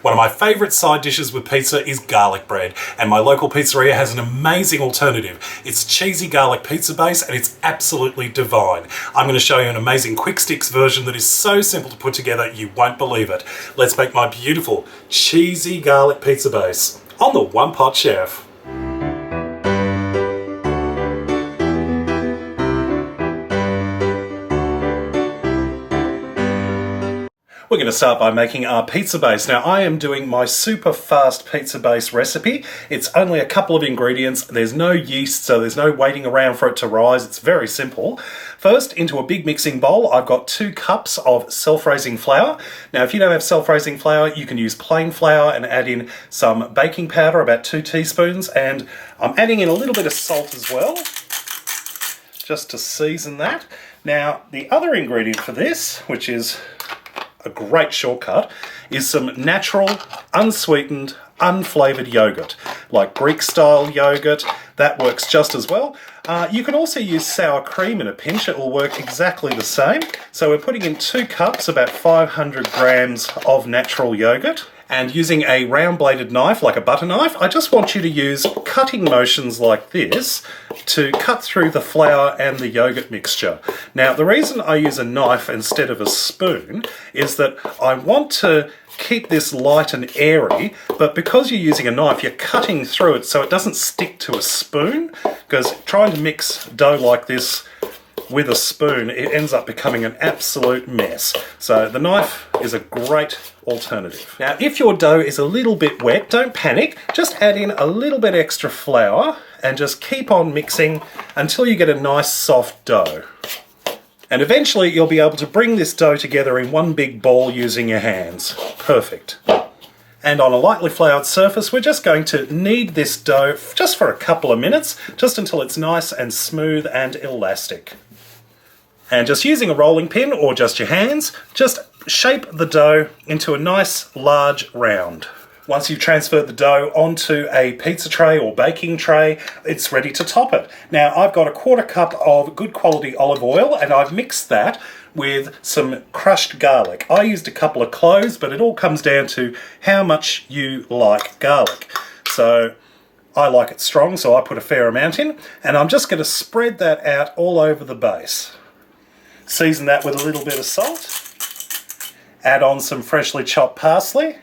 One of my favourite side dishes with pizza is garlic bread, and my local pizzeria has an amazing alternative. It's cheesy garlic pizza base and it's absolutely divine. I'm going to show you an amazing quick sticks version that is so simple to put together you won't believe it. Let's make my beautiful cheesy garlic pizza base on the One Pot Chef. We're going to start by making our pizza base. Now I am doing my super fast pizza base recipe. It's only a couple of ingredients. There's no yeast, so there's no waiting around for it to rise. It's very simple. First, into a big mixing bowl, I've got 2 cups of self-raising flour. Now if you don't have self-raising flour, you can use plain flour and add in some baking powder, about 2 teaspoons, and I'm adding in a little bit of salt as well, just to season that. Now the other ingredient for this, which is a great shortcut, is some natural, unsweetened, unflavoured yogurt, like Greek-style yogurt. That works just as well. You can also use sour cream in a pinch. It will work exactly the same. So we're putting in 2 cups, about 500 grams of natural yogurt. And using a round-bladed knife, like a butter knife, I just want you to use cutting motions like this to cut through the flour and the yogurt mixture. Now, the reason I use a knife instead of a spoon is that I want to keep this light and airy, but because you're using a knife, you're cutting through it so it doesn't stick to a spoon, because trying to mix dough like this with a spoon, it ends up becoming an absolute mess. So the knife is a great alternative. Now, if your dough is a little bit wet, don't panic. Just add in a little bit extra flour and just keep on mixing until you get a nice soft dough. And eventually you'll be able to bring this dough together in one big ball using your hands. Perfect. And on a lightly floured surface, we're just going to knead this dough just for a couple of minutes, just until it's nice and smooth and elastic. And just using a rolling pin or just your hands, just shape the dough into a nice large round. Once you've transferred the dough onto a pizza tray or baking tray, it's ready to top it. Now I've got a 1/4 cup of good quality olive oil and I've mixed that with some crushed garlic. I used a couple of cloves, but it all comes down to how much you like garlic. So I like it strong, so I put a fair amount in, and I'm just going to spread that out all over the base. Season that with a little bit of salt. Add on some freshly chopped parsley.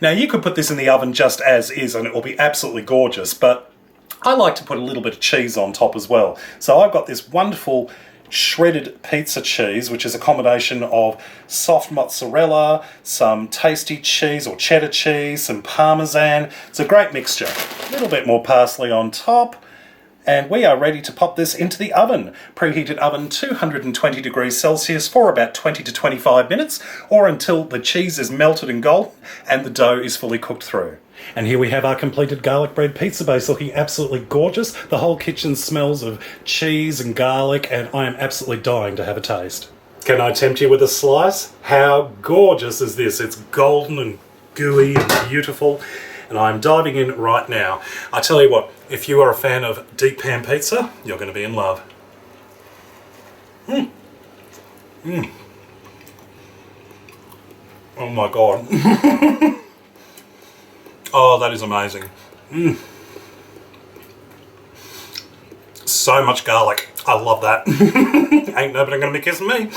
Now you could put this in the oven just as is and it will be absolutely gorgeous, but I like to put a little bit of cheese on top as well. So I've got this wonderful shredded pizza cheese, which is a combination of soft mozzarella, some tasty cheese or cheddar cheese, some parmesan. It's a great mixture. A little bit more parsley on top. And we are ready to pop this into the oven. Preheated oven 220 degrees Celsius for about 20 to 25 minutes, or until the cheese is melted and golden and the dough is fully cooked through. And here we have our completed garlic bread pizza base, looking absolutely gorgeous. The whole kitchen smells of cheese and garlic, and I am absolutely dying to have a taste. Can I tempt you with a slice? How gorgeous is this? It's golden and gooey and beautiful. And I'm diving in right now. I tell you what, if you are a fan of deep pan pizza, you're going to be in love. Oh my God. Oh, that is amazing. So much garlic. I love that. Ain't nobody going to be kissing me.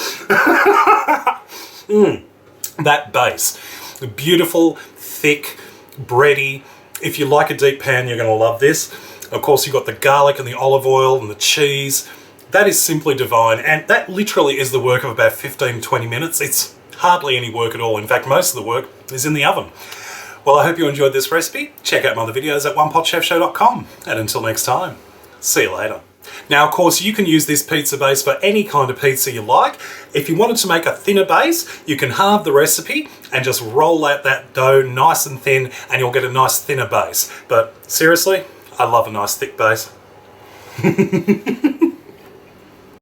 That base. Beautiful, thick, bready. If you like a deep pan, you're going to love this. Of course, you've got the garlic and the olive oil and the cheese. That is simply divine, and that literally is the work of about 15-20 minutes. It's hardly any work at all. In fact, most of the work is in the oven. Well, I hope you enjoyed this recipe. Check out my other videos at OnePotChefShow.com. And until next time, see you later. Now, of course, you can use this pizza base for any kind of pizza you like. If you wanted to make a thinner base, you can halve the recipe and just roll out that dough nice and thin, and you'll get a nice thinner base. But seriously, I love a nice thick base.